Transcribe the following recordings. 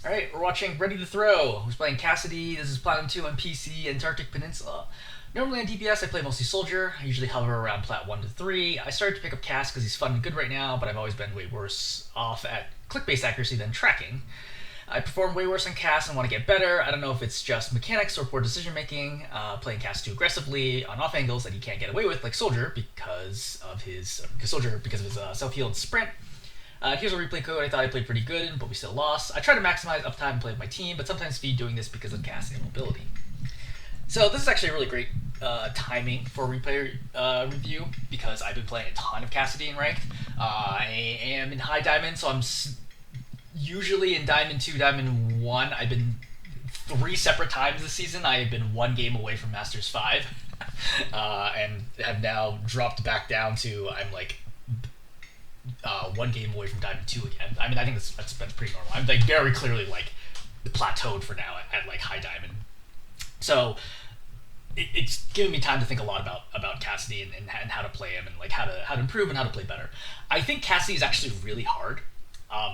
Alright, we're watching Ready2Throw, who's playing Cassidy. This is Platinum 2 on PC, Antarctic Peninsula. Normally on DPS, I play mostly Soldier. I usually hover around Plat 1 to 3. I started to pick up Cass because he's fun and good right now, but I've always been way worse off at click-based accuracy than tracking. I perform way worse on Cass and want to get better. I don't know if it's just mechanics or poor decision making, playing Cass too aggressively on off angles that he can't get away with, like Soldier, because of his self-heal and sprint. Here's a replay code. I thought I played pretty good, but we still lost. I try to maximize uptime and play with my team, but sometimes speed doing this because of Cass and mobility. So this is actually a really great timing for replay review because I've been playing a ton of Cassidy in ranked. I am in high diamond, so I'm usually in Diamond 2, Diamond 1. I've been 3 separate times this season. I have been 1 game away from Masters 5 and have now dropped back down to I'm like 1 game away from Diamond 2 again. I mean, I think that's pretty normal. I'm like very clearly like plateaued for now at like high Diamond. So it's given me time to think a lot about Cassidy and how to play him and like how to improve and how to play better. I think Cassidy is actually really hard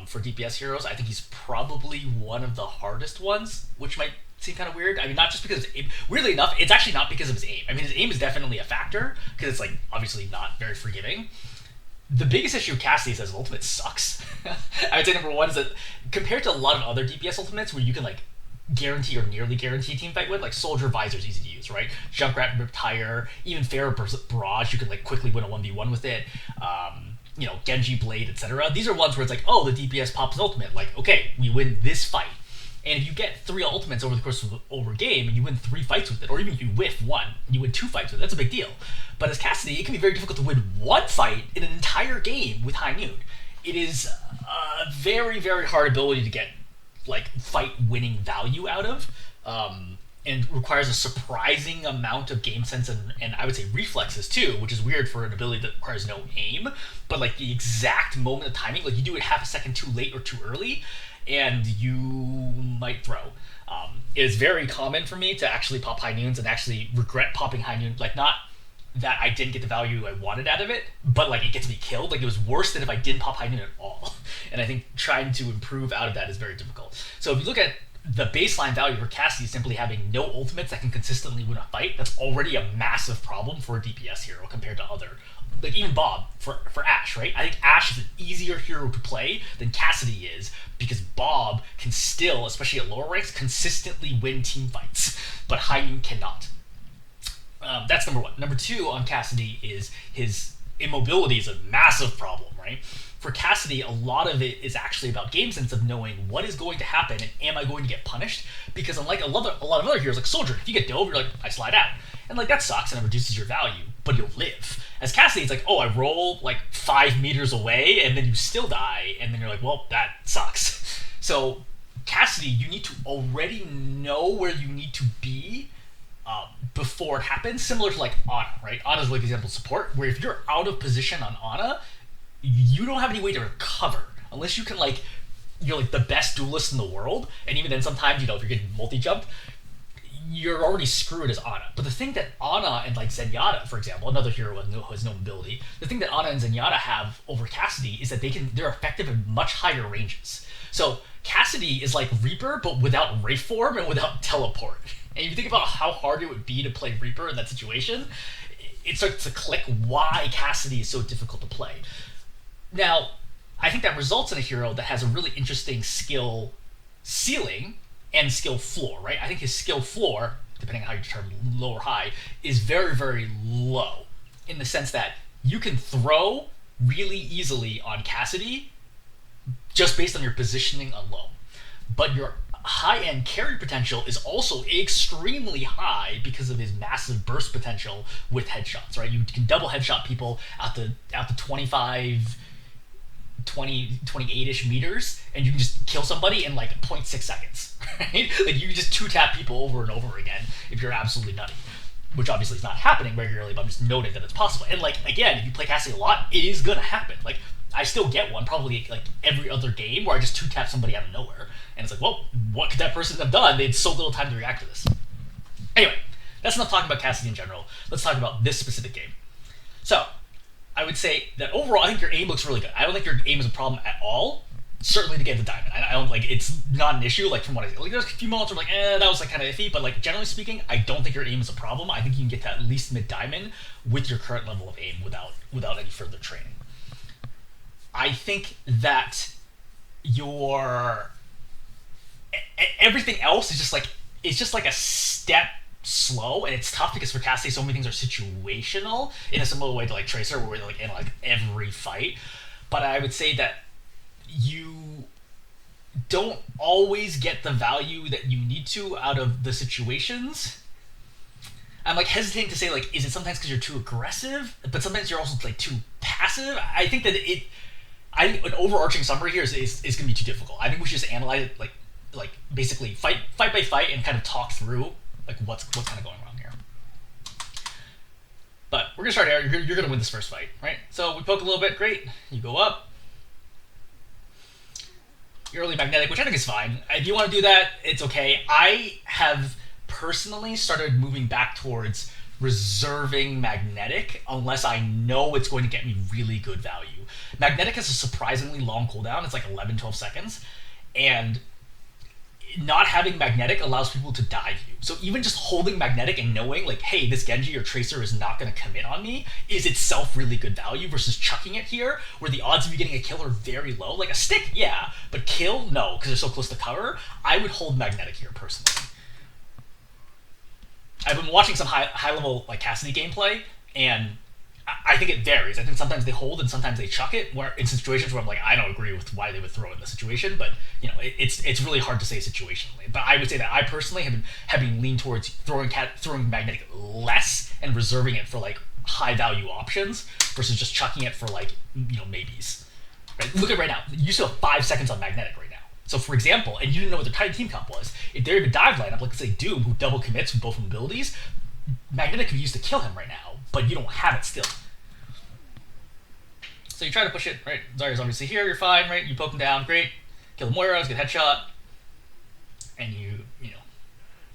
for DPS heroes. I think he's probably one of the hardest ones, which might seem kind of weird. I mean, not just because of his aim. Weirdly enough, it's actually not because of his aim. I mean, his aim is definitely a factor because it's like obviously not very forgiving. The biggest issue with Cassidy is that his ultimate sucks. I would say number one is that compared to a lot of other DPS ultimates where you can like guarantee or nearly guarantee team fight with, like Soldier Visor is easy to use, right? Junkrat Riptire, even Pharah Barrage, you can like quickly win a 1v1 with it. Genji Blade, etc. These are ones where it's like, oh, the DPS pops ultimate. Like, okay, we win this fight. And if you get 3 ultimates over the course of over a game and you win 3 fights with it, or even if you whiff 1, you win 2 fights with it, that's a big deal. But as Cassidy, it can be very difficult to win 1 fight in an entire game with High Noon. It is a very, very hard ability to get like fight winning value out of. And requires a surprising amount of game sense and I would say reflexes too, which is weird for an ability that requires no aim, but like the exact moment of timing, like you do it half a second too late or too early, and you might throw. It is very common for me to actually pop High Noons and actually regret popping High Noon, like not that I didn't get the value I wanted out of it, but like it gets me killed. Like it was worse than if I didn't pop High Noon at all. And I think trying to improve out of that is very difficult. So if you look at the baseline value for Cassidy simply having no ultimates that can consistently win a fight, that's already a massive problem for a DPS hero compared to other, like even Bob for Ashe, right? I think Ashe is an easier hero to play than Cassidy is because Bob can still, especially at lower ranks, consistently win team fights, but High Noon cannot. That's number one. Number two on Cassidy is his immobility is a massive problem, right? For Cassidy, a lot of it is actually about game sense of knowing what is going to happen and am I going to get punished? Because unlike a lot of other heroes like Soldier, if you get dove, you're like, I slide out. And like that sucks and it reduces your value, but you'll live. As Cassidy, it's like, oh, I roll like 5 meters away and then you still die, and then you're like, well, that sucks. So Cassidy, you need to already know where you need to be before it happens, similar to like Ana, right? Ana's like example support, where if you're out of position on Ana, you don't have any way to recover unless you can like you're like the best duelist in the world, and even then sometimes if you're getting multi-jumped, you're already screwed as Ana. But the thing that Ana and like Zenyatta, for example, another hero who has no mobility, the thing that Ana and Zenyatta have over Cassidy is that they're effective in much higher ranges. So Cassidy is like Reaper but without Wraith form and without teleport. And if you think about how hard it would be to play Reaper in that situation, it starts to click why Cassidy is so difficult to play. Now, I think that results in a hero that has a really interesting skill ceiling and skill floor, right? I think his skill floor, depending on how you determine low or high, is very, very low in the sense that you can throw really easily on Cassidy just based on your positioning alone. But your high-end carry potential is also extremely high because of his massive burst potential with headshots, right? You can double headshot people out to 28-ish meters, and you can just kill somebody in like 0.6 seconds, right? Like you can just 2-tap people over and over again if you're absolutely nutty, which obviously is not happening regularly, but I'm just noting that it's possible. And like, again, if you play Cassidy a lot, it is gonna happen. Like, I still get one probably like every other game where I just 2-tap somebody out of nowhere, and it's like, well, what could that person have done? They had so little time to react to this. Anyway, that's enough talking about Cassidy in general. Let's talk about this specific game. So, I would say that overall, I think your aim looks really good. I don't think your aim is a problem at all. certainly to get the diamond. I don't like it's not an issue. Like from what I see, like there's a few moments where like that was like kind of iffy, but like generally speaking, I don't think your aim is a problem. I think you can get to at least mid diamond with your current level of aim without any further training. I think that your everything else is just like it's just like a step slow, and it's tough because for Cassidy so many things are situational in a similar way to like Tracer, where we're like in like every fight. But I would say that you don't always get the value that you need to out of the situations. I'm like hesitating to say like, is it sometimes because you're too aggressive, but sometimes you're also like too passive. I think that an overarching summary here is going to be too difficult. I think we should just analyze it like basically fight by fight and kind of talk through like what's kind of going wrong here. But we're gonna start here. You're gonna win this first fight, right? So we poke a little bit, great. You go up. You're early magnetic, which I think is fine. If you want to do that, it's okay. I have personally started moving back towards reserving magnetic unless I know it's going to get me really good value. Magnetic has a surprisingly long cooldown. It's like 11, 12 seconds. And not having magnetic allows people to dive you. So even just holding magnetic and knowing like, hey, this Genji or Tracer is not going to commit on me is itself really good value versus chucking it here where the odds of you getting a kill are very low. Like a stick, yeah, but kill, no, because they're so close to cover. I would hold magnetic here personally. I've been watching some high level like Cassidy gameplay, and I think it varies. I think sometimes they hold and sometimes they chuck it. Where in situations where I'm like, I don't agree with why they would throw it in the situation, but you know, it's really hard to say situationally. But I would say that I personally have been leaned towards throwing magnetic less and reserving it for like high value options versus just chucking it for like maybes. Right? Look at right now. You still have 5 seconds on magnetic right now. So for example, and you didn't know what their tight team comp was. If they're in a dive lineup, like let's say Doom, who double commits with both abilities, magnetic could be used to kill him right now. But you don't have it still. So you try to push it, right? Zarya's obviously here, you're fine, right? You poke him down, great. Kill the Moira, good headshot. And you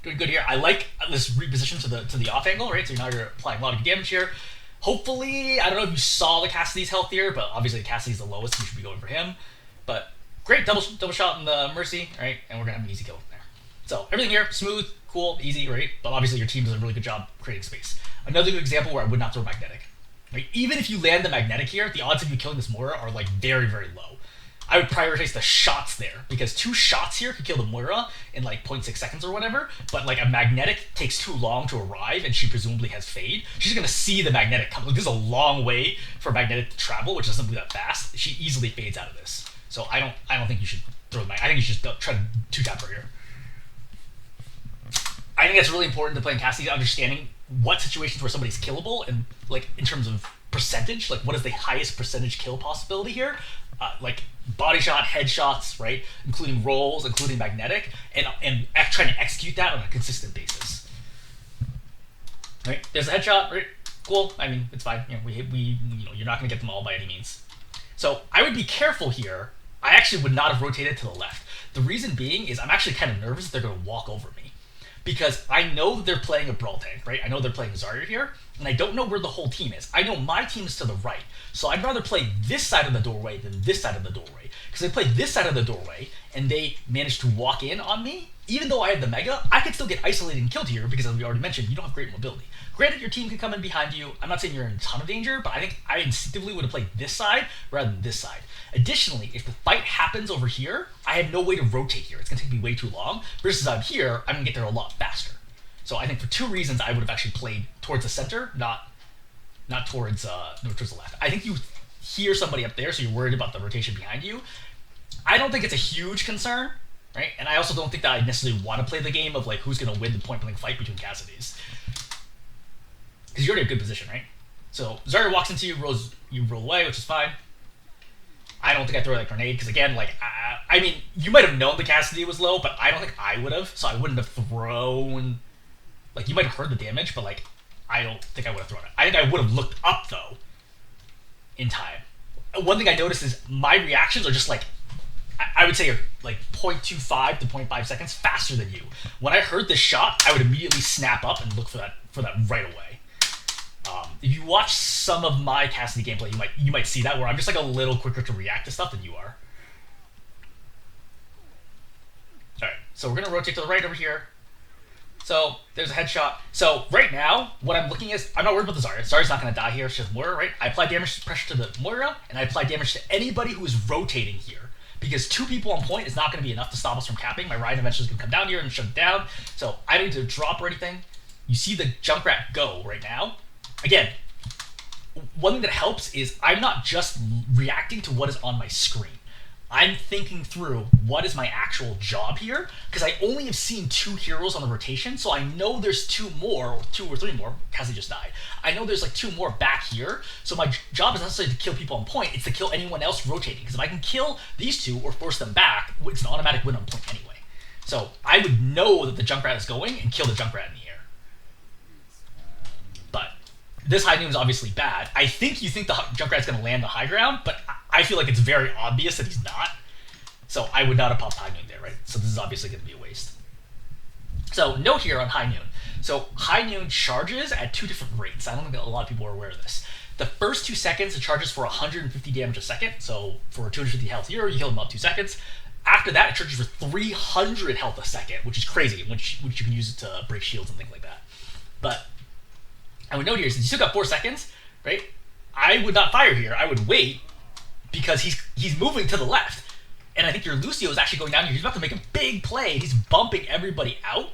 doing good here. I like this reposition to the off angle, right? So now you're applying a lot of damage here. Hopefully, I don't know if you saw the Cassidy's health here, but obviously Cassidy's the lowest, so you should be going for him. But great, double shot in the Mercy, right? And we're gonna have an easy kill from there. So everything here, smooth, cool, easy, right? But obviously your team does a really good job creating space. Another good example where I would not throw magnetic. Right? Even if you land the magnetic here, the odds of you killing this Moira are like very, very low. I would prioritize the shots there because 2 shots here could kill the Moira in like 0.6 seconds or whatever, but like a magnetic takes too long to arrive and she presumably has fade. She's gonna see the magnetic come. Like, this is a long way for magnetic to travel, which doesn't move that fast. She easily fades out of this. So I don't think you should throw the magnetic. I think you should just try to 2-tap her here. I think it's really important to play in Cassidy understanding what situations where somebody's killable and like in terms of percentage, like what is the highest percentage kill possibility here, like body shot, headshots, right, including rolls, including magnetic, and trying to execute that on a consistent basis. Right, there's a headshot, right? Cool. I mean, it's fine. We you're not going to get them all by any means. So I would be careful here. I actually would not have rotated to the left. The reason being is I'm actually kind of nervous that they're going to walk over me. Because I know that they're playing a Brawl tank, right? I know they're playing Zarya here, and I don't know where the whole team is. I know my team is to the right, so I'd rather play this side of the doorway than this side of the doorway. Because if I play this side of the doorway, and they manage to walk in on me, even though I have the Mega, I could still get isolated and killed here because, as we already mentioned, you don't have great mobility. Granted, your team can come in behind you. I'm not saying you're in a ton of danger, but I think I instinctively would have played this side rather than this side. Additionally, if the fight happens over here, I have no way to rotate here. It's going to take me way too long. Versus I'm here, I'm going to get there a lot faster. So I think for 2 reasons, I would have actually played towards the center, not towards the left. I think you hear somebody up there, so you're worried about the rotation behind you. I don't think it's a huge concern, right? And I also don't think that I necessarily want to play the game of like who's going to win the point-blank fight between Cassidys. Because you're already in a good position, right? So Zarya walks into you, you roll away, which is fine. I don't think I throw that grenade because again, like I mean, you might have known the Cassidy was low, but I don't think I would have. So I wouldn't have thrown. Like you might have heard the damage, but like I don't think I would have thrown it. I think I would have looked up though. In time, one thing I noticed is my reactions are just like I would say are like 0.25 to 0.5 seconds faster than you. When I heard this shot, I would immediately snap up and look for that right away. If you watch some of my Cassidy gameplay, you might see that where I'm just like a little quicker to react to stuff than you are. So we're gonna rotate to the right over here. So there's a headshot. So right now, what I'm looking is, I'm not worried about the Zarya. Zarya's not going to die here. It's just Moira, right? I apply damage pressure to the Moira, and I apply damage to anybody who is rotating here. Because 2 people on point is not going to be enough to stop us from capping. My Ryan eventually is going to come down here and shut it down. So I don't need to drop or anything. You see the Junkrat go right now. Again, one thing that helps is I'm not just reacting to what is on my screen. I'm thinking through what is my actual job here, because I only have seen 2 heroes on the rotation, so I know there's 2 more, or 2 or 3 more. Cassidy just died. I know there's like 2 more back here, so my job is not necessarily to kill people on point, it's to kill anyone else rotating, because if I can kill these 2 or force them back, it's an automatic win on point anyway. So I would know that the Junkrat is going and kill the Junkrat in the air. But this high noon is obviously bad. I think you think the Junkrat's going to land the high ground, but I feel like it's very obvious that he's not. So I would not have popped high noon there, right? So this is obviously going to be a waste. So note here on high noon. So high noon charges at 2 different rates. I don't think a lot of people are aware of this. The first 2 seconds, it charges for 150 damage a second. So for 250 health here, you heal in about 2 seconds. After that, it charges for 300 health a second, which is crazy, which you can use it to break shields and things like that. But I would note here, since you still got 4 seconds, right? I would not fire here. I would wait because he's moving to the left. And I think your Lucio is actually going down here. He's about to make a big play. He's bumping everybody out.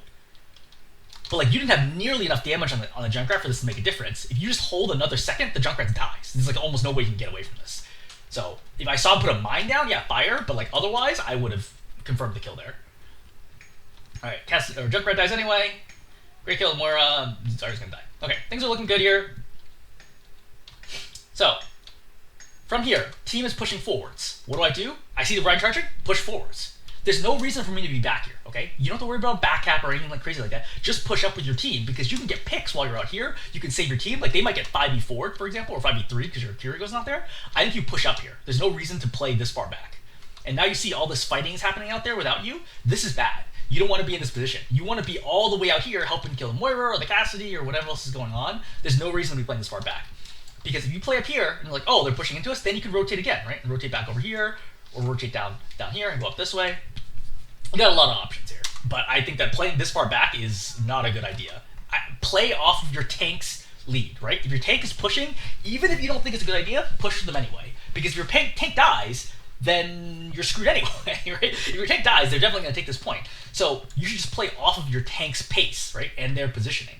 But like you didn't have nearly enough damage on the Junkrat for this to make a difference. If you just hold another second, the Junkrat dies. There's like almost no way you can get away from this. So if I saw him put a mine down, yeah, fire. But like otherwise, I would have confirmed the kill there. All right, Junkrat dies anyway. Great kill, Moira. Zarya's gonna die. Okay, things are looking good here. So from here, team is pushing forwards. What do? I see the Ryan charging, push forwards. There's no reason for me to be back here, okay? You don't have to worry about back cap or anything like crazy like that. Just push up with your team because you can get picks while you're out here. You can save your team. Like they might get 5v forward, for example, or 5v3 because your Kirigo's not there. I think you push up here. There's no reason to play this far back. And now you see all this fighting is happening out there without you. This is bad. You don't want to be in this position. You want to be all the way out here helping kill Moira or the Cassidy or whatever else is going on. There's no reason to be playing this far back. Because if you play up here and you're like, oh, they're pushing into us, then you can rotate again, right? And rotate back over here, or rotate down here and go up this way. You got a lot of options here. But I think that playing this far back is not a good idea. Play off of your tank's lead, right? If your tank is pushing, even if you don't think it's a good idea, push them anyway. Because if your tank dies, then you're screwed anyway, right? If your tank dies, they're definitely going to take this point. So you should just play off of your tank's pace, right? And their positioning.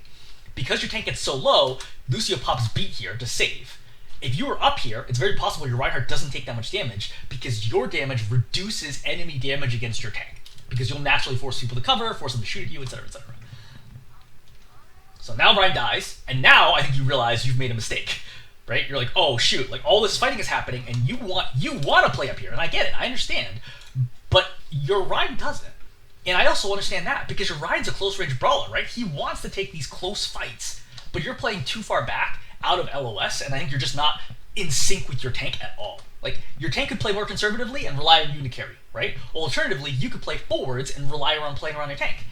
Because your tank gets so low, Lucio pops beat here to save. If you were up here, it's very possible your Reinhardt doesn't take that much damage because your damage reduces enemy damage against your tank. Because you'll naturally force people to cover, force them to shoot at you, etc., etc. So now Ryan dies, and now I think you realize you've made a mistake, right? You're like, oh shoot, like all this fighting is happening, and you want to play up here, and I get it, I understand, but your Ryan doesn't. And I also understand that because your Ryan's a close-range brawler, right? He wants to take these close fights, but you're playing too far back out of LOS, and I think you're just not in sync with your tank at all. Like, your tank could play more conservatively and rely on you to carry, right? Or alternatively, you could play forwards and rely on playing around your tank.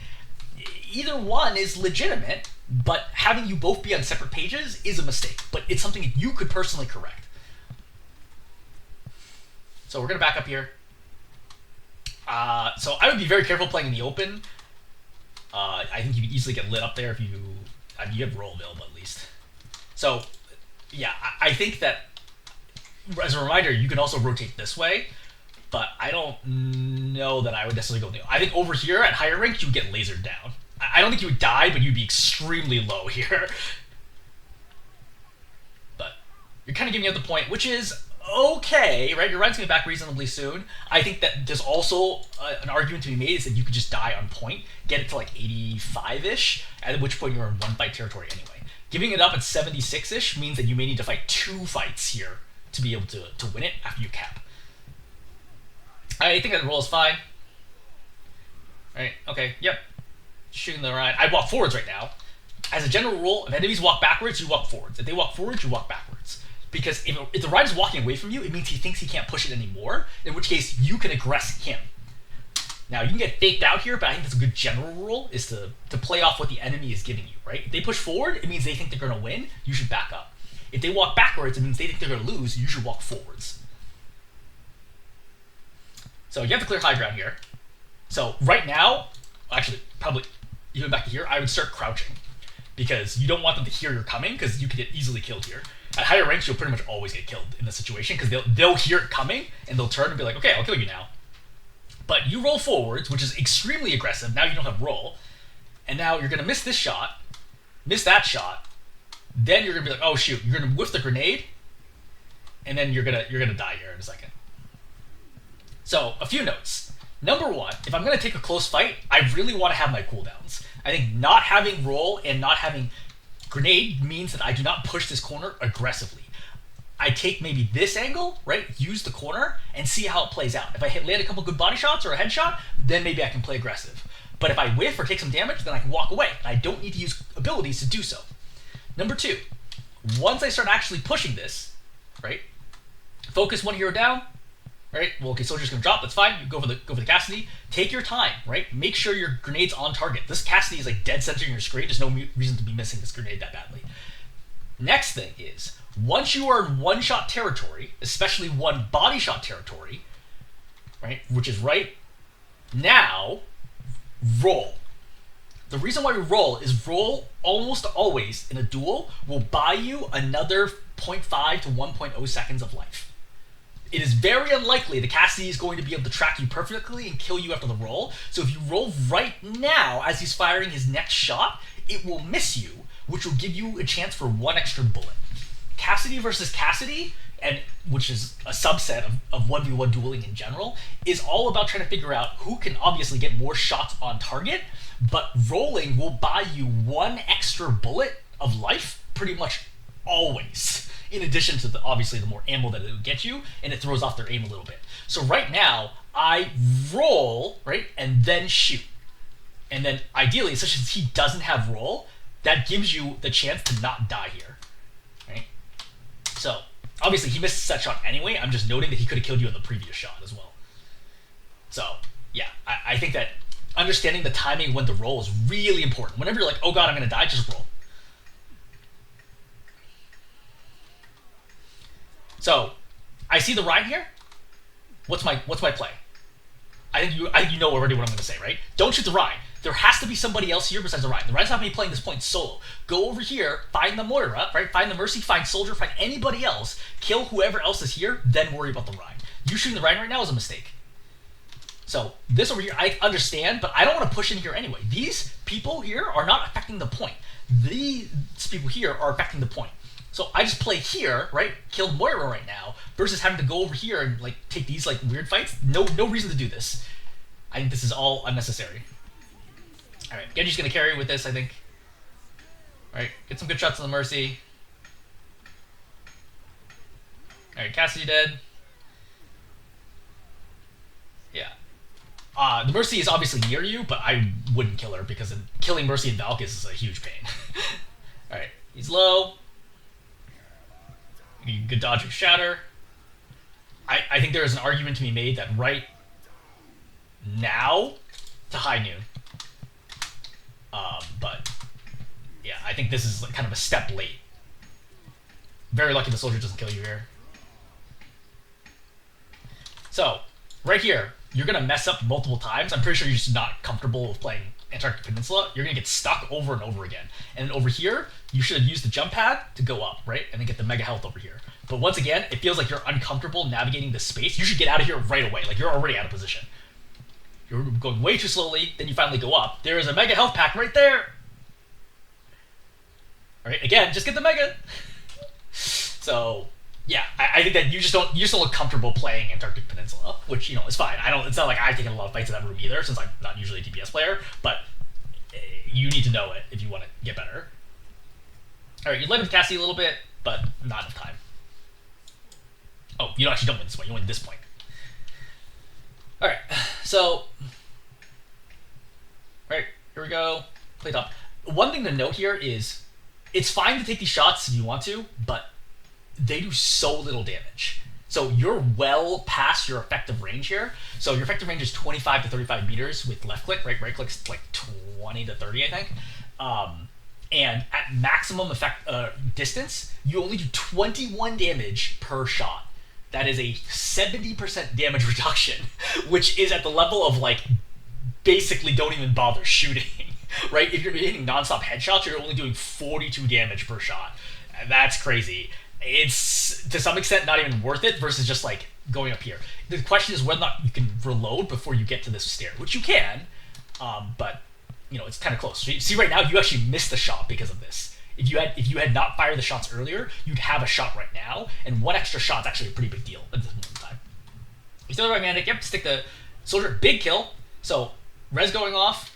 Either one is legitimate, but having you both be on separate pages is a mistake, but it's something you could personally correct. So we're going to back up here. So I would be very careful playing in the open. I think you could easily get lit up there if you have roll available at least. So yeah, I think that as a reminder, you can also rotate this way, but I don't know that I would necessarily go. I think over here at higher rank, you would get lasered down. I don't think you would die, but you'd be extremely low here. But you're kind of giving out the point, which is okay, right? Your Ryan's going to be back reasonably soon. I think that there's also an argument to be made is that you could just die on point, get it to like 85-ish, at which point you're in one fight territory anyway. Giving it up at 76-ish means that you may need to fight 2 fights here to be able to win it after you cap. I think that roll is fine. Right, okay, yep. Shooting the Ryan. I walk forwards right now. As a general rule, if enemies walk backwards, you walk forwards. If they walk forwards, you walk backwards. Because if the Ryan's walking away from you, it means he thinks he can't push it anymore, in which case you can aggress him. Now, you can get faked out here, but I think that's a good general rule, is to play off what the enemy is giving you, right? If they push forward, it means they think they're going to win, you should back up. If they walk backwards, it means they think they're going to lose, you should walk forwards. So you have to clear high ground here. So right now, actually, probably even back to here, I would start crouching. Because you don't want them to hear you're coming, because you could get easily killed here. At higher ranks, you'll pretty much always get killed in this situation, because they'll hear it coming, and they'll turn and be like, okay, I'll kill you now. But you roll forwards, which is extremely aggressive. Now you don't have roll. And now you're going to miss this shot, miss that shot. Then you're going to be like, oh shoot, you're going to whiff the grenade. And then you're gonna die here in a second. So, a few notes. Number one, if I'm going to take a close fight, I really want to have my cooldowns. I think not having roll and not having grenade means that I do not push this corner aggressively. I take maybe this angle, right? Use the corner and see how it plays out. If I land a couple good body shots or a headshot, then maybe I can play aggressive. But if I whiff or take some damage, then I can walk away. I don't need to use abilities to do so. Number two, once I start actually pushing this, right? Focus one hero down, right? Well, okay, soldier's gonna drop. That's fine. You go for the Cassidy. Take your time, right? Make sure your grenade's on target. This Cassidy is like dead center in your screen. There's no reason to be missing this grenade that badly. Next thing is, once you are in one-shot territory, especially one body shot territory, right, which is right now, roll. The reason why we roll is roll almost always in a duel will buy you another 0.5 to 1.0 seconds of life. It is very unlikely the Cassidy is going to be able to track you perfectly and kill you after the roll. So if you roll right now as he's firing his next shot, it will miss you, which will give you a chance for one extra bullet. Cassidy versus Cassidy, and which is a subset of 1v1 dueling in general, is all about trying to figure out who can obviously get more shots on target, but rolling will buy you one extra bullet of life pretty much always. In addition to obviously the more ammo that it will get you, and it throws off their aim a little bit. So right now, I roll, right, and then shoot. And then ideally, especially since he doesn't have roll, that gives you the chance to not die here, right? So obviously he missed that shot anyway. I'm just noting that he could have killed you in the previous shot as well. So yeah, I think that understanding the timing when to roll is really important. Whenever you're like, oh god, I'm gonna die, just roll. So, I see the Rhine here. What's my play? I think you know already what I'm going to say, right? Don't shoot the Rhine. There has to be somebody else here besides the Rhine. The Rhine's not going to be playing this point solo. Go over here, find the Moira, right? Find the Mercy, find Soldier, find anybody else, kill whoever else is here, then worry about the Rhine. You shooting the Rhine right now is a mistake. So, this over here, I understand, but I don't want to push in here anyway. These people here are not affecting the point. These people here are affecting the point. So I just play here, right? Kill Moira right now, versus having to go over here and like take these like weird fights. No reason to do this. I think this is all unnecessary. All right, Genji's gonna carry with this, I think. All right, get some good shots on the Mercy. All right, Cassidy dead. Yeah. The Mercy is obviously near you, but I wouldn't kill her because killing Mercy and Valk is a huge pain. All right, he's low. Good dodge of Shatter. I think there is an argument to be made that right now to high noon. But yeah, I think this is like kind of a step late. Very lucky the soldier doesn't kill you here. So, right here, you're going to mess up multiple times. I'm pretty sure you're just not comfortable with playing Antarctic Peninsula. You're going to get stuck over and over again. And then over here, you should have used the jump pad to go up, right? And then get the mega health over here. But once again, it feels like you're uncomfortable navigating the space. You should get out of here right away. Like, you're already out of position. You're going way too slowly, then you finally go up. There is a mega health pack right there. All right, again, just get the mega. So, yeah, I think that you just don't look comfortable playing Antarctic Peninsula, which, you know, is fine. It's not like I've taken a lot of fights in that room either, since I'm not usually a DPS player, but you need to know it if you want to get better. All right, you led with Cassidy a little bit, but not enough time. Oh, you actually don't win this point. You win this point. All right, so, right, here we go. Play top. One thing to note here is it's fine to take these shots if you want to, but they do so little damage. So you're well past your effective range here. So your effective range is 25 to 35 meters with left click, right? Right click's like 20 to 30, I think. And at maximum effect distance, you only do 21 damage per shot. That is a 70% damage reduction, which is at the level of like basically don't even bother shooting, right? If you're hitting nonstop headshots, you're only doing 42 damage per shot. And that's crazy. It's to some extent not even worth it versus just like going up here. The question is whether or not you can reload before you get to this stair, which you can, but you know it's kind of close. So you see right now you actually missed the shot because of this. If you had not fired the shots earlier, you'd have a shot right now, and one extra shot's actually a pretty big deal at this moment in time. You still have Romantic, yep, stick the soldier, big kill. So res going off.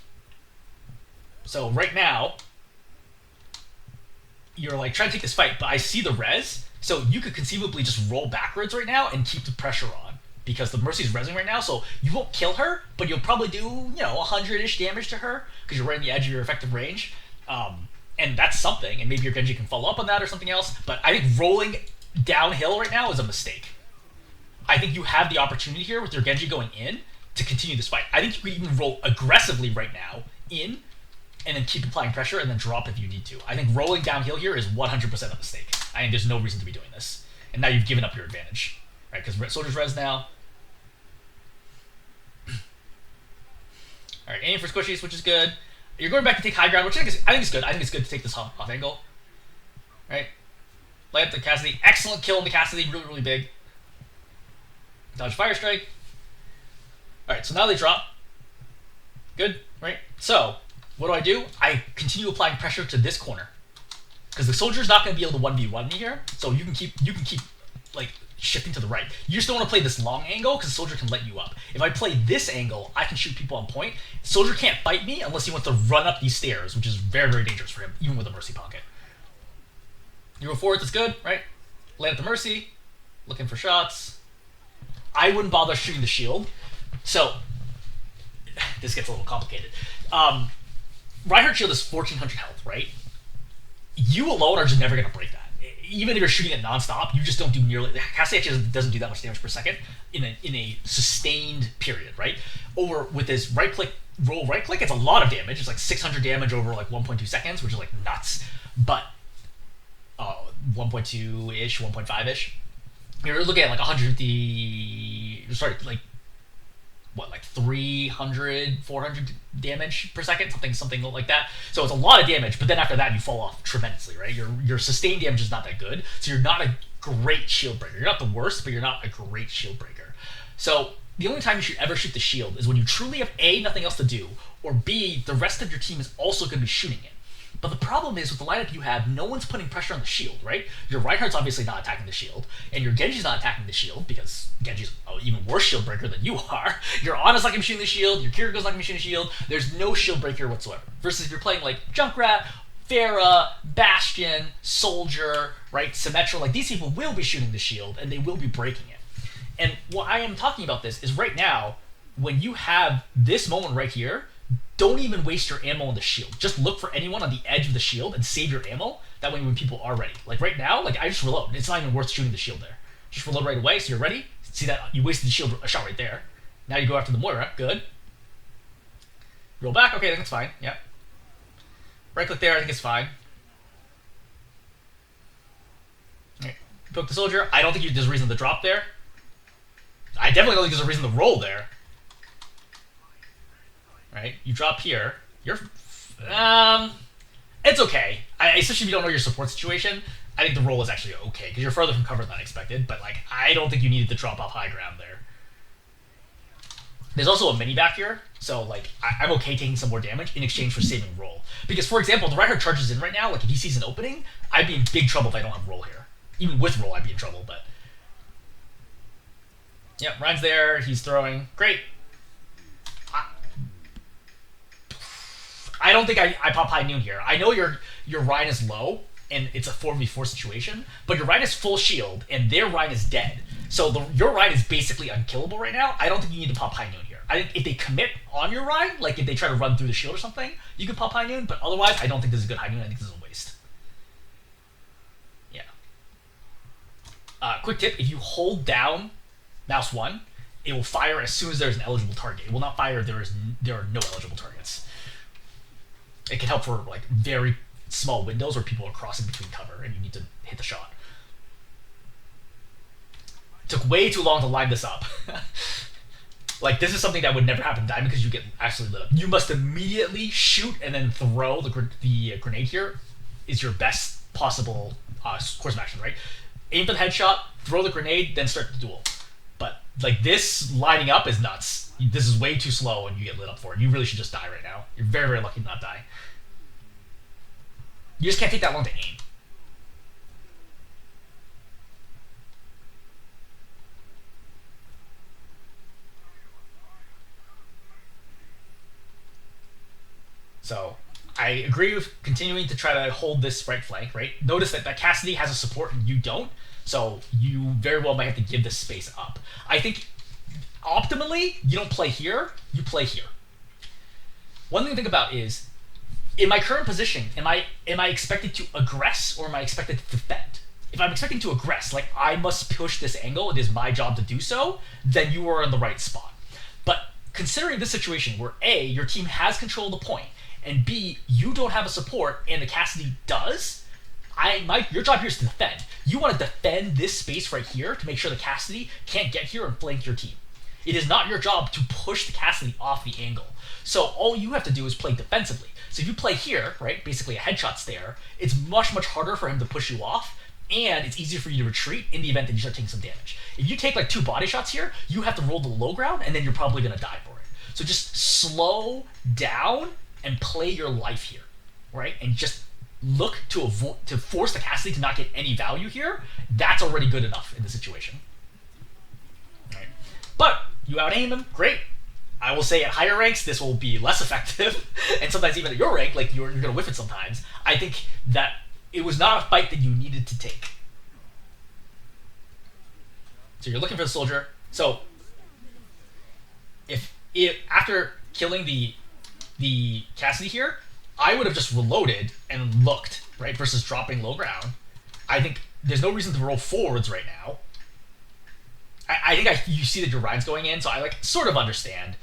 So right now you're like trying to take this fight, but I see the res, so you could conceivably just roll backwards right now and keep the pressure on because the Mercy's resing right now, so you won't kill her, but you'll probably do 100-ish damage to her because you're right on the edge of your effective range, and that's something. And maybe your Genji can follow up on that or something else. But I think rolling downhill right now is a mistake. I think you have the opportunity here with your Genji going in to continue this fight. I think you could even roll aggressively right now in and then keep applying pressure and then drop if you need to. I think rolling downhill here is 100% a mistake. I think there's no reason to be doing this. And now you've given up your advantage, right? Because soldier's res now. All right, aim for squishies, which is good. You're going back to take high ground, which I think is good. I think it's good to take this off angle, right? Light up the Cassidy. Excellent kill on the Cassidy, really, really big. Dodge fire strike. All right, so now they drop. Good, right? So what do? I continue applying pressure to this corner because the soldier's not going to be able to 1v1 me here. So you can keep like shifting to the right. You just don't want to play this long angle because the soldier can let you up. If I play this angle, I can shoot people on point. The soldier can't fight me unless he wants to run up these stairs, which is very, very dangerous for him, even with a Mercy pocket. You go forward, that's good, right? Land at the Mercy, looking for shots. I wouldn't bother shooting the shield. So this gets a little complicated. Reinhardt's shield is 1400 health, right? You alone are just never going to break that. Even if you're shooting it non-stop, you just don't do nearly... Cassidy actually doesn't do that much damage per second in a sustained period, right? Over with this right-click, roll right-click, it's a lot of damage. It's like 600 damage over like 1.2 seconds, which is like nuts. But 1.2-ish, 1.5-ish. You're looking at like 150... Sorry, like... What, like 300, 400 damage per second, something like that. So it's a lot of damage, but then after that you fall off tremendously, right? Your sustained damage is not that good, so you're not a great shield breaker. You're not the worst, but you're not a great shield breaker. So the only time you should ever shoot the shield is when you truly have A, nothing else to do, or B, the rest of your team is also going to be shooting it. But the problem is with the lineup you have, no one's putting pressure on the shield, right? Your Reinhardt's obviously not attacking the shield, and your Genji's not attacking the shield because Genji's an even worse shield breaker than you are. Your Ana's not going to be shooting the shield, your Kiriko's not going to be shooting the shield. There's no shield breaker whatsoever. Versus if you're playing like Junkrat, Pharah, Bastion, Soldier, right, Symmetra, like these people will be shooting the shield and they will be breaking it. And what I am talking about this is right now, when you have this moment right here, don't even waste your ammo on the shield. Just look for anyone on the edge of the shield and save your ammo. That way when people are ready. Like right now, like I just reload. It's not even worth shooting the shield there. Just reload right away so you're ready. See that? You wasted the shield a shot right there. Now you go after the Moira. Good. Roll back. Okay, I think it's fine. Yeah. Right click there. I think it's fine. Okay. Poke the soldier. I don't think there's a reason to drop there. I definitely don't think there's a reason to roll there. Right, you drop here. You're, it's okay. Especially if you don't know your support situation. I think the roll is actually okay because you're further from cover than I expected. But like, I don't think you needed to drop off high ground there. There's also a mini back here, so like, I'm okay taking some more damage in exchange for saving roll. Because for example, the Reinhardt charges in right now. Like if he sees an opening, I'd be in big trouble if I don't have roll here. Even with roll, I'd be in trouble. But yeah, Ryan's there. He's throwing. Great. I don't think I pop high noon here. I know your Ryan is low, and it's a 4v4 situation, but your Ryan is full shield, and their Ryan is dead. So your Ryan is basically unkillable right now. I don't think you need to pop high noon here. I think if they commit on your Ryan, like if they try to run through the shield or something, you can pop high noon, but otherwise, I don't think this is a good high noon. I think this is a waste. Yeah. Quick tip, if you hold down mouse 1, it will fire as soon as there's an eligible target. It will not fire if there are no eligible targets. It can help for like very small windows where people are crossing between cover and you need to hit the shot. It took way too long to line this up. Like, this is something that would never happen in Diamond because you get absolutely lit up. You must immediately shoot and then throw the grenade here is your best possible course of action, right? Aim for the headshot, throw the grenade, then start the duel. But, like, this lining up is nuts. This is way too slow and you get lit up for it. You really should just die right now. You're very, very lucky to not die. You just can't take that long to aim. So, I agree with continuing to try to hold this right flank, right? Notice that Cassidy has a support and you don't, so you very well might have to give this space up. I think, optimally, you don't play here, you play here. One thing to think about is, in my current position, am I expected to aggress or am I expected to defend? If I'm expecting to aggress, like I must push this angle, it is my job to do so, then you are in the right spot. But considering this situation where A, your team has control of the point, and B, you don't have a support and the Cassidy does, your job here is to defend. You want to defend this space right here to make sure the Cassidy can't get here and flank your team. It is not your job to push the Cassidy off the angle. So all you have to do is play defensively. So if you play here, right, basically a headshot stare, it's much, much harder for him to push you off, and it's easier for you to retreat in the event that you start taking some damage. If you take like 2 body shots here, you have to roll the low ground, and then you're probably going to die for it. So just slow down and play your life here, right? And just look to force the Cassidy to not get any value here. That's already good enough in the situation. Right. But you out-aim him, great. I will say at higher ranks, this will be less effective, and sometimes even at your rank, like you're going to whiff it sometimes. I think that it was not a fight that you needed to take. So you're looking for the soldier. So if after killing the Cassidy here, I would have just reloaded and looked, right, versus dropping low ground. I think there's no reason to roll forwards right now. I think you see that your Ryan's going in, so I like sort of understand.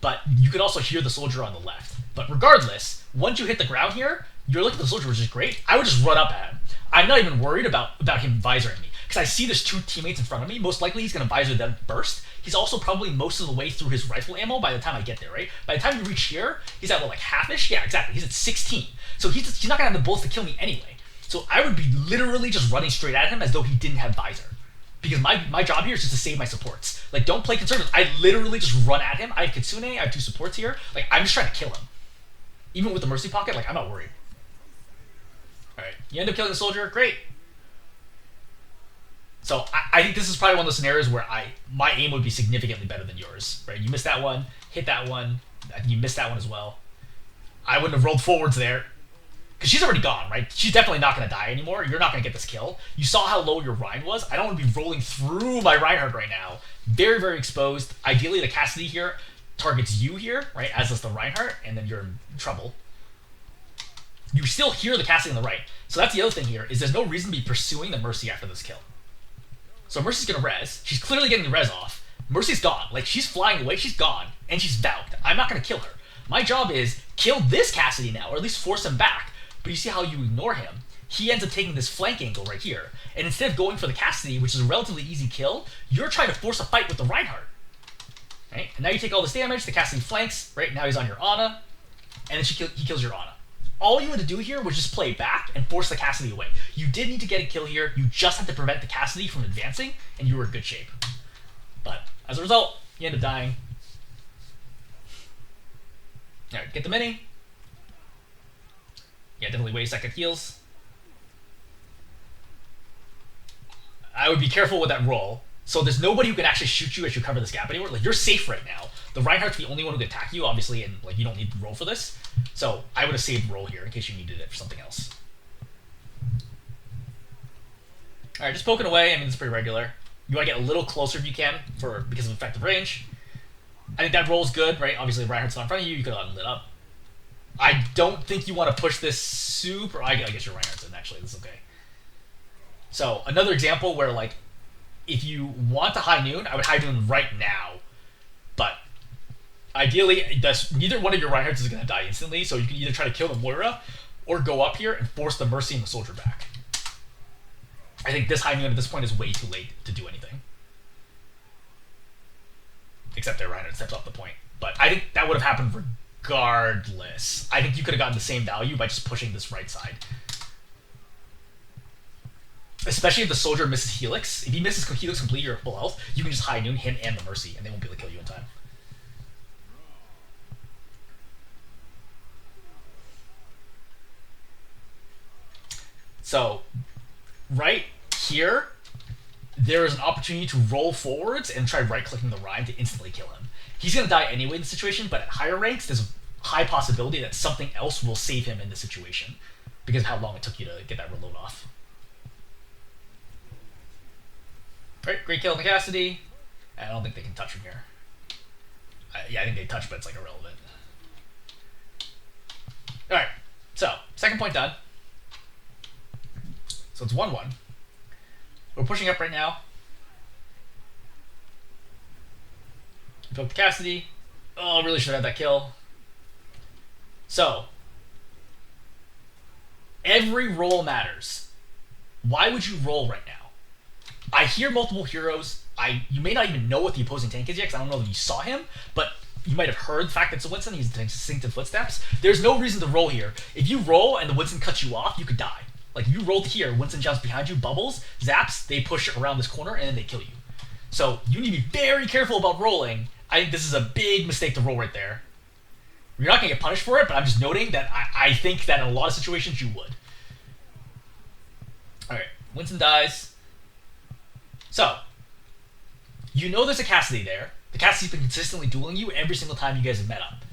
But you could also hear the soldier on the left. But regardless, once you hit the ground here, you're looking at the soldier, which is great. I would just run up at him. I'm not even worried about him visoring me. Because I see there's 2 teammates in front of me. Most likely he's going to visor them first. He's also probably most of the way through his rifle ammo by the time I get there, right? By the time you reach here, he's at, what, like half-ish? Yeah, exactly. He's at 16. So he's not going to have the bullets to kill me anyway. So I would be literally just running straight at him as though he didn't have visor. Because my job here is just to save my supports. Like, don't play conservative. I literally just run at him. I have Kitsune, I have 2 supports here. Like, I'm just trying to kill him. Even with the Mercy Pocket, like, I'm not worried. Alright, you end up killing the soldier, great. So, I think this is probably one of those scenarios where my aim would be significantly better than yours, right? You missed that one, hit that one, I think you missed that one as well. I wouldn't have rolled forwards there. Because she's already gone, right? She's definitely not going to die anymore. You're not going to get this kill. You saw how low your Ryan was. I don't want to be rolling through my Reinhardt right now. Very, very exposed. Ideally, the Cassidy here targets you here, right? As does the Reinhardt, and then you're in trouble. You still hear the Cassidy on the right. So that's the other thing here, is there's no reason to be pursuing the Mercy after this kill. So Mercy's going to res. She's clearly getting the res off. Mercy's gone. Like, she's flying away. She's gone. And she's valved. I'm not going to kill her. My job is kill this Cassidy now, or at least force him back. But you see how you ignore him. He ends up taking this flank angle right here. And instead of going for the Cassidy, which is a relatively easy kill, you're trying to force a fight with the Reinhardt. Right? And now you take all this damage, the Cassidy flanks, right? Now he's on your Ana, and then he kills your Ana. All you had to do here was just play back and force the Cassidy away. You did need to get a kill here, you just had to prevent the Cassidy from advancing, and you were in good shape. But, as a result, you end up dying. Alright, get the mini. Yeah, definitely waste second heals. I would be careful with that roll. So there's nobody who can actually shoot you as you cover this gap anymore. Like, you're safe right now. The Reinhardt's the only one who can attack you, obviously, and like you don't need to roll for this. So I would have saved roll here in case you needed it for something else. Alright, just poking away. I mean, it's pretty regular. You want to get a little closer if you can because of effective range. I think that roll's good, right? Obviously, Reinhardt's not in front of you. You could have lit up. I don't think you want to push this super... I guess your Reinhardt's in, actually. That's okay. So, another example where, like, if you want to high noon, I would high noon right now. But, ideally, neither one of your Reinhardts is going to die instantly, so you can either try to kill the Moira, or go up here and force the Mercy and the Soldier back. I think this high noon at this point is way too late to do anything. except their Reinhardt steps off the point. But I think that would have happened regardless. I think you could have gotten the same value by just pushing this right side. Especially if the soldier misses Helix. If he misses Helix completely or full health, you can just high noon him and the Mercy, and they won't be able to kill you in time. So, right here, there is an opportunity to roll forwards and try right-clicking the Rhyme to instantly kill him. He's going to die anyway in the situation, but at higher ranks, there's a high possibility that something else will save him in the situation because of how long it took you to get that reload off. Right, great kill on the Cassidy. I don't think they can touch from here. Yeah, I think they touch, but it's like irrelevant. Alright, so, second point done. So it's 1-1. We're pushing up right now. We poked Cassidy. Oh, really should have had that kill. So, every roll matters. Why would you roll right now? I hear multiple heroes. You may not even know what the opposing tank is yet, because I don't know that you saw him, but you might have heard the fact that it's a Winston. He's doing distinctive footsteps. There's no reason to roll here. If you roll and the Winston cuts you off, you could die. Like, if you rolled here, Winston jumps behind you, bubbles, zaps, they push around this corner, and then they kill you. So, you need to be very careful about rolling. I think this is a big mistake to roll right there. You're not going to get punished for it, but I'm just noting that I think that in a lot of situations you would. Alright, Winston dies. So, you know there's a Cassidy there. The Cassidy's been consistently dueling you every single time you guys have met up.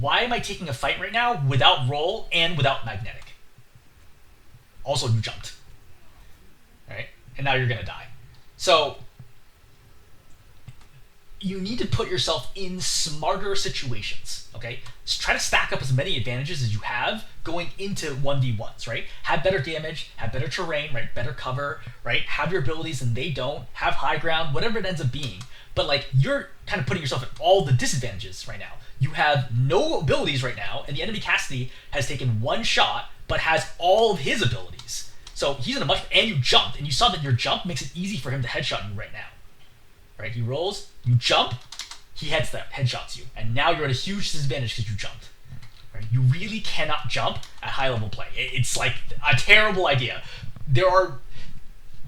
Why am I taking a fight right now without roll and without magnetic? Also, you jumped. Alright? And now you're going to die. So, you need to put yourself in smarter situations, okay? Just try to stack up as many advantages as you have going into 1v1s, right? Have better damage, have better terrain, right? Better cover, right? Have your abilities and they don't. Have high ground, whatever it ends up being. But, like, you're kind of putting yourself at all the disadvantages right now. You have no abilities right now, and the enemy Cassidy has taken one shot, but has all of his abilities. So he's in a much... And you jumped, and you saw that your jump makes it easy for him to headshot you right now. Right, he rolls, you jump, he headshots you, and now you're at a huge disadvantage because you jumped. Right? You really cannot jump at high level play. It's like a terrible idea. There are,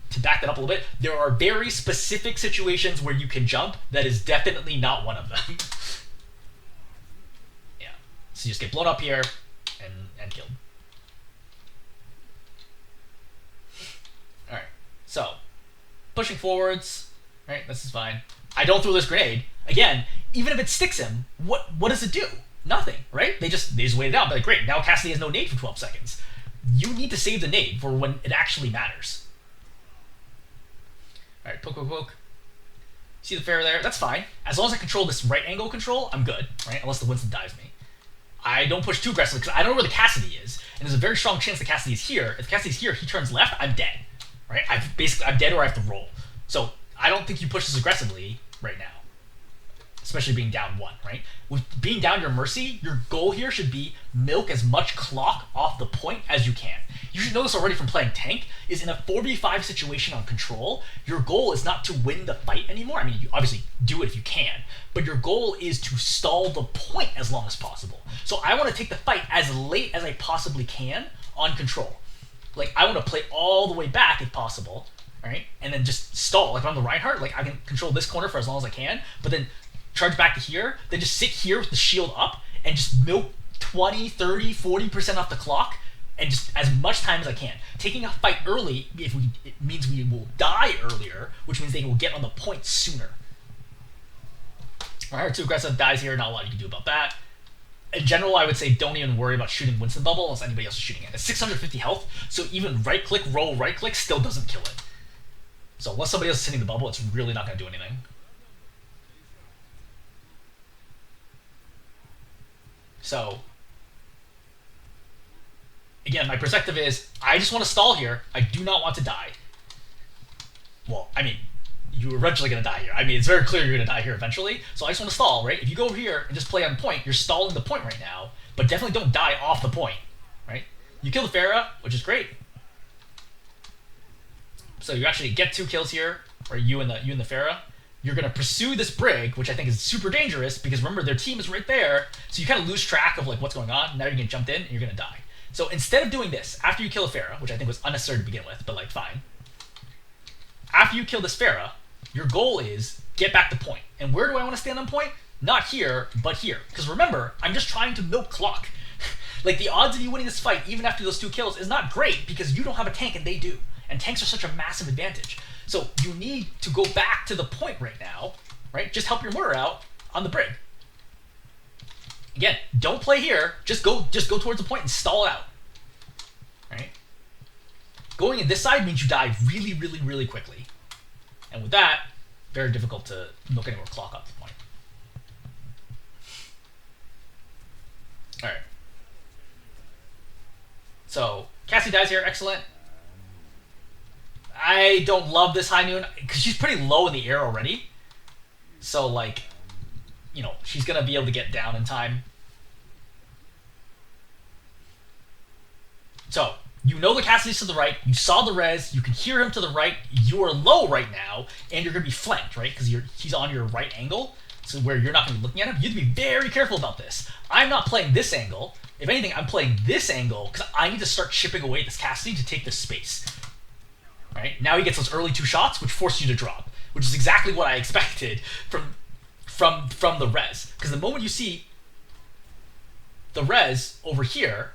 to back that up a little bit, there are very specific situations where you can jump. That is definitely not one of them. Yeah, so you just get blown up here and killed. All right, so pushing forwards. Right, this is fine. I don't throw this grenade. Again, even if it sticks him, what does it do? Nothing, right? They just wait it out. But like, great, now Cassidy has no nade for 12 seconds. You need to save the nade for when it actually matters. All right, poke, poke, poke. See the Pharaoh there? That's fine. As long as I control this right angle control, I'm good, right? Unless the Winston dives me. I don't push too aggressively because I don't know where the Cassidy is, and there's a very strong chance the Cassidy is here. If the Cassidy's here, he turns left, I'm dead, right? I'm dead or I have to roll. So I don't think you push this aggressively right now, especially being down one, right? With being down your Mercy, your goal here should be milk as much clock off the point as you can. You should know this already from playing tank, is in a 4v5 situation on control, your goal is not to win the fight anymore. I mean, you obviously do it if you can, but your goal is to stall the point as long as possible. So I want to take the fight as late as I possibly can on control. Like, I want to play all the way back if possible, right? And then just stall. Like, if I'm the Reinhardt, like, I can control this corner for as long as I can, but then charge back to here, then just sit here with the shield up and just milk 20, 30, 40% off the clock and just as much time as I can. Taking a fight early, it means we will die earlier, which means they will get on the point sooner. Alright, too aggressive, dies here, not a lot you can do about that. In general, I would say don't even worry about shooting Winston Bubble unless anybody else is shooting it. It's 650 health, so even right-click, roll, right-click still doesn't kill it. So unless somebody else is hitting the bubble, it's really not going to do anything. So, again, my perspective is, I just want to stall here. I do not want to die. Well, I mean, you're eventually going to die here. I mean, it's very clear you're going to die here eventually. So I just want to stall, right? If you go over here and just play on point, you're stalling the point right now. But definitely don't die off the point, right? You kill the Pharaoh, which is great. So you actually get 2 kills here, or you and the Pharaoh. you're going to pursue this brig, which I think is super dangerous because remember their team is right there, so you kind of lose track of like what's going on. Now you're getting jumped in and you're going to die. So instead of doing this, after you kill a Pharaoh, which I think was unnecessary to begin with, but like fine. After you kill this Pharaoh, your goal is get back to point. And where do I want to stand on point? Not here, but here. Because remember, I'm just trying to milk clock. Like the odds of you winning this fight, even after those 2 kills, is not great because you don't have a tank and they do. And tanks are such a massive advantage. So you need to go back to the point right now, right? Just help your mortar out on the brig. Again, don't play here. Just go towards the point and stall out. Right? Going in this side means you die really, really, really quickly. And with that, very difficult to milk any more clock up to the point. Alright. So, Cassie dies here, excellent. I don't love this high noon, because she's pretty low in the air already. So, like, you know, she's going to be able to get down in time. So, you know the Cassidy's to the right, you saw the res, you can hear him to the right, you're low right now, and you're going to be flanked, right? Because he's on your right angle, so where you're not going to be looking at him. You have to be very careful about this. I'm not playing this angle. If anything, I'm playing this angle, because I need to start chipping away at this Cassidy to take this space. Right? Now he gets those early 2 shots, which force you to drop, which is exactly what I expected from the res. Because the moment you see the res over here,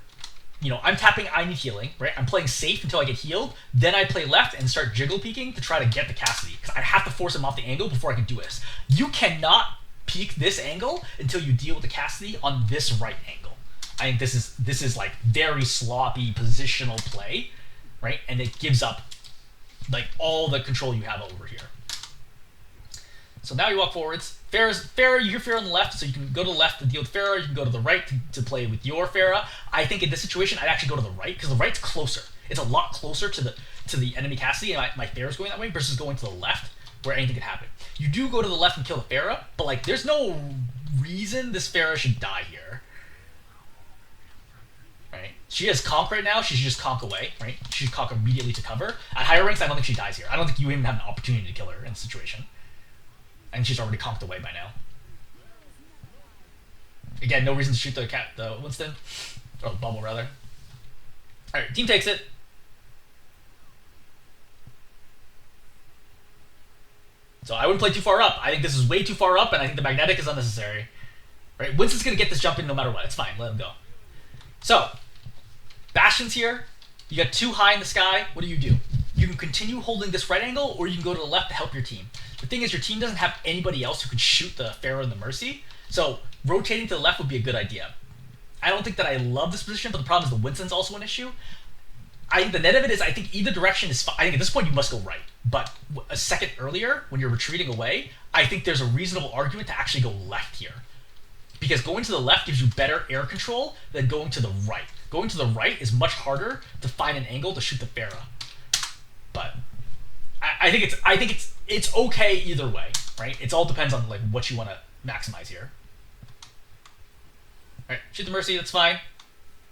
you know, I'm tapping I need healing, right? I'm playing safe until I get healed. Then I play left and start jiggle peeking to try to get the Cassidy, because I have to force him off the angle before I can do this. You cannot peek this angle until you deal with the Cassidy on this right angle. I think this is like very sloppy positional play, right? And it gives up like all the control you have over here. So now you walk forwards. Farah, you hear Farah on the left, so you can go to the left to deal with Farah. You can go to the right to play with your Farah. I think in this situation, I'd actually go to the right, because the right's closer. It's a lot closer to the enemy Cassidy, and my Farah's going that way, versus going to the left, where anything could happen. You do go to the left and kill the Farah, but like there's no reason this Farah should die here. Right? She has conk right now, she should just conk away, right? She should conk immediately to cover. At higher ranks, I don't think she dies here. I don't think you even have an opportunity to kill her in this situation. And she's already conked away by now. Again, no reason to shoot the Winston. Or the bubble, rather. Alright, team takes it. So I wouldn't play too far up. I think this is way too far up, and I think the magnetic is unnecessary. Right? Winston's going to get this jump in no matter what. It's fine. Let him go. So, Bastion's here. You got 2 high in the sky. What do? You can continue holding this right angle, or you can go to the left to help your team. The thing is, your team doesn't have anybody else who can shoot the Pharaoh and the Mercy, so rotating to the left would be a good idea. I don't think that I love this position, but the problem is the Winston's also an issue. I think the net of it is I think either direction is fine. I think at this point you must go right. But a second earlier, when you're retreating away, I think there's a reasonable argument to actually go left here. Because going to the left gives you better air control than going to the right. Going to the right is much harder to find an angle to shoot the Pharaoh. But I think it's okay either way, right? It all depends on like what you want to maximize here. All right, shoot the Mercy, that's fine.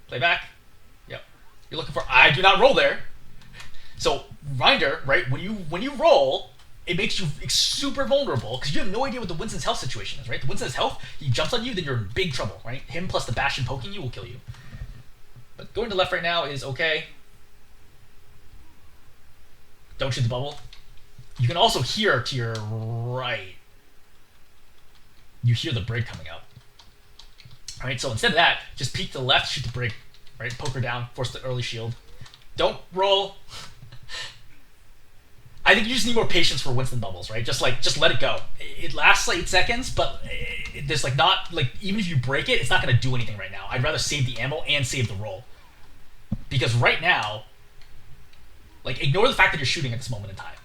Play back. Yep. You're looking for. I do not roll there. So Rinder, right? When you roll, it makes you super vulnerable because you have no idea what the Winston's health situation is, right? The Winston's health, he jumps on you, then you're in big trouble, right? Him plus the Bastion poking you will kill you. But going to left right now is okay. Don't shoot the bubble. You can also hear to your right. You hear the brig coming up. Alright, so instead of that, just peek to the left, shoot the brig. Right, poke her down, force the early shield. Don't roll. I think you just need more patience for Winston bubbles, right? Just let it go. It lasts like 8 seconds, but there's like not like even if you break it, it's not gonna do anything right now. I'd rather save the ammo and save the roll. Because right now, like ignore the fact that you're shooting at this moment in time.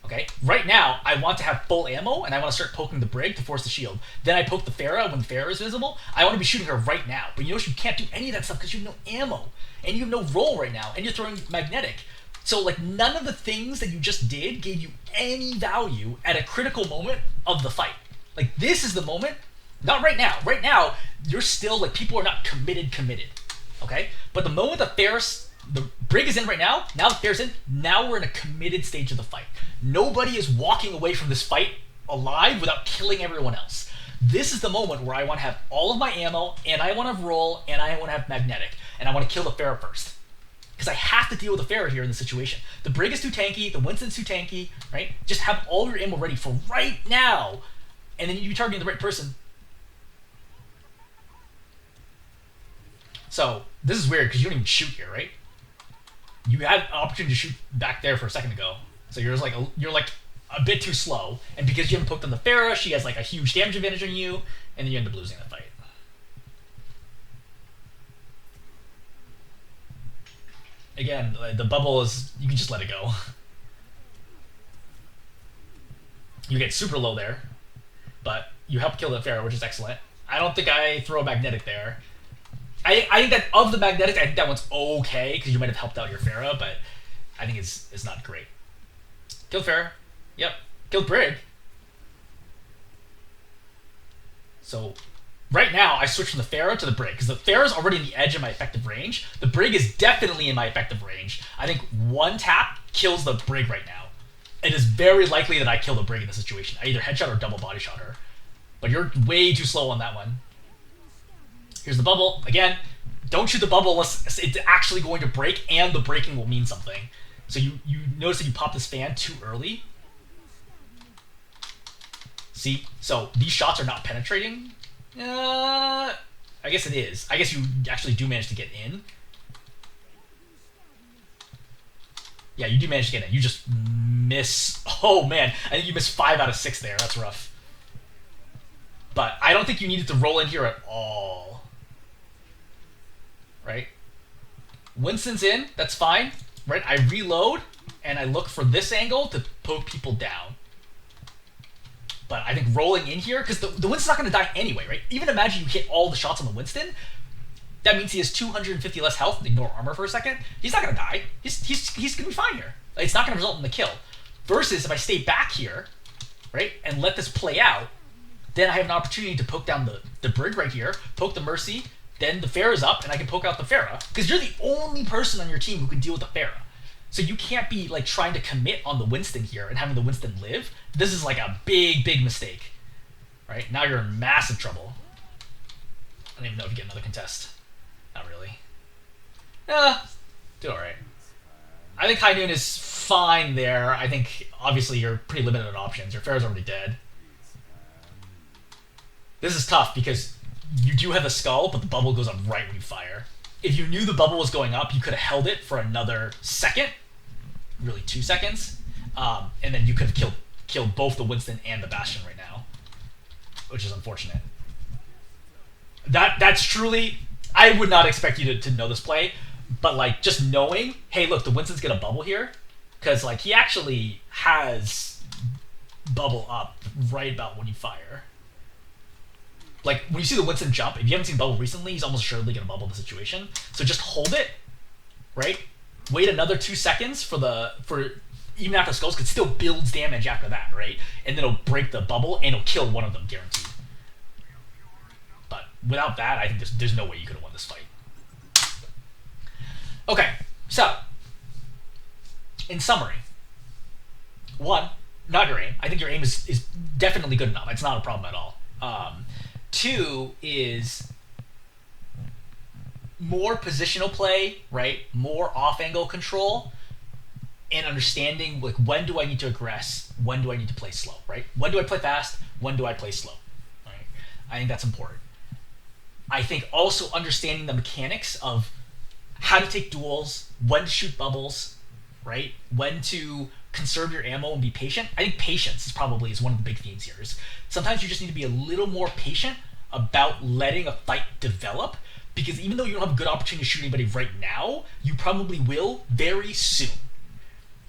Okay? Right now, I want to have full ammo and I want to start poking the brig to force the shield. Then I poke the Pharaoh when the Pharaoh is visible. I want to be shooting her right now. But you know you can't do any of that stuff because you have no ammo. And you have no roll right now. And you're throwing magnetic. So like none of the things that you just did gave you any value at a critical moment of the fight. Like this is the moment. Not right now. Right now, you're still like people are not committed. Okay? But the moment the brig is in right now the Pharaoh's in, now we're in a committed stage of the fight. Nobody is walking away from this fight alive without killing everyone else. This is the moment where I want to have all of my ammo, and I want to roll, and I want to have magnetic, and I want to kill the Pharah first. Because I have to deal with the Pharah here in this situation. The Brig is too tanky, the Winston's too tanky, right? Just have all your ammo ready for right now, and then you'd be targeting the right person. So, this is weird, because you don't even shoot here, right? You had an opportunity to shoot back there for a second ago. So you're like a bit too slow, and because you haven't poked on the Pharah, she has like a huge damage advantage on you, and then you end up losing the fight. Again, the bubble is, you can just let it go. You get super low there, but you help kill the Pharah, which is excellent. I don't think I throw a magnetic there. I think that of the magnetic, I think that one's okay, because you might have helped out your Pharah, but I think it's not great. Killed Pharah. Yep. Killed Brig. So, right now, I switch from the Pharah to the Brig, because the Pharah's already in the edge of my effective range. The Brig is definitely in my effective range. I think one tap kills the Brig right now. It is very likely that I kill the Brig in this situation. I either headshot or double body shot her. But you're way too slow on that one. Here's the bubble. Again, don't shoot the bubble unless it's actually going to break, and the breaking will mean something. So you notice that you pop this fan too early. See? So these shots are not penetrating. I guess it is. I guess you actually do manage to get in. Yeah, you do manage to get in. You just miss. Oh, man. I think you missed 5 out of 6 there. That's rough. But I don't think you needed to roll in here at all. Right? Winston's in. That's fine. Right? I reload, and I look for this angle to poke people down. But I think rolling in here, because the Winston's not going to die anyway, right? Even imagine you hit all the shots on the Winston. That means he has 250 less health. Ignore armor for a second. He's not going to die. He's going to be fine here. It's not going to result in the kill. Versus if I stay back here, right, and let this play out, then I have an opportunity to poke down the Brig right here, poke the Mercy, then the Pharah's up, and I can poke out the Pharah. Because you're the only person on your team who can deal with the Pharah. So you can't be like trying to commit on the Winston here and having the Winston live. This is like a big, big mistake. Right? Now you're in massive trouble. I don't even know if you get another contest. Not really. Do alright. I think High Noon is fine there. I think, obviously, you're pretty limited on options. Your Pharah's already dead. This is tough because you do have a skull, but the bubble goes on right when you fire. If you knew the bubble was going up, you could have held it for another second. Really 2 seconds. And then you could have killed both the Winston and the Bastion right now. Which is unfortunate. That's truly... I would not expect you to know this play, but like just knowing, hey, look, the Winston's gonna bubble here, because like he actually has bubble up right about when you fire. Like when you see the Winston jump, if you haven't seen bubble recently, he's almost surely gonna bubble the situation. So just hold it, right? Wait another 2 seconds for even after skulls, because it still builds damage after that, right? And then it'll break the bubble and it'll kill one of them, guaranteed. But without that, I think there's no way you could have won this fight. Okay, so in summary, 1, not your aim. I think your aim is definitely good enough. It's not a problem at all. 2 is more positional play, right? More off-angle control, and understanding like when do I need to aggress, when do I need to play slow, right? When do I play fast? When do I play slow? Right? I think that's important. I think also understanding the mechanics of how to take duels, when to shoot bubbles, right? When to conserve your ammo and be patient. I think patience is one of the big themes here. Sometimes you just need to be a little more patient about letting a fight develop, because even though you don't have a good opportunity to shoot anybody right now, you probably will very soon.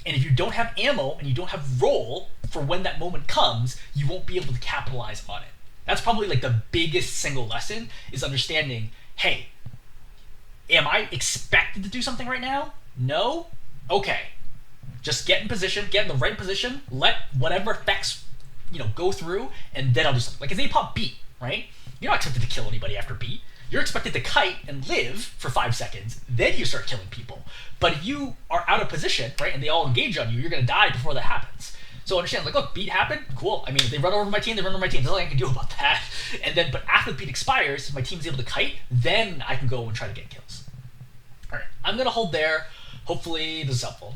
And if you don't have ammo and you don't have roll for when that moment comes, you won't be able to capitalize on it. That's probably like the biggest single lesson, is understanding, hey, am I expected to do something right now? No? Okay. Just get in position, get in the right position, let whatever effects, go through, and then I'll do something. Like if they pop beat, right? You're not expected to kill anybody after beat. You're expected to kite and live for 5 seconds, then you start killing people. But if you are out of position, right, and they all engage on you, you're going to die before that happens. So understand, like, look, beat happened, cool. I mean, if they run over my team, they run over my team. There's nothing I can do about that. And then, but after the beat expires, if my team's able to kite, then I can go and try to get kills. All right, I'm gonna hold there. Hopefully this is helpful.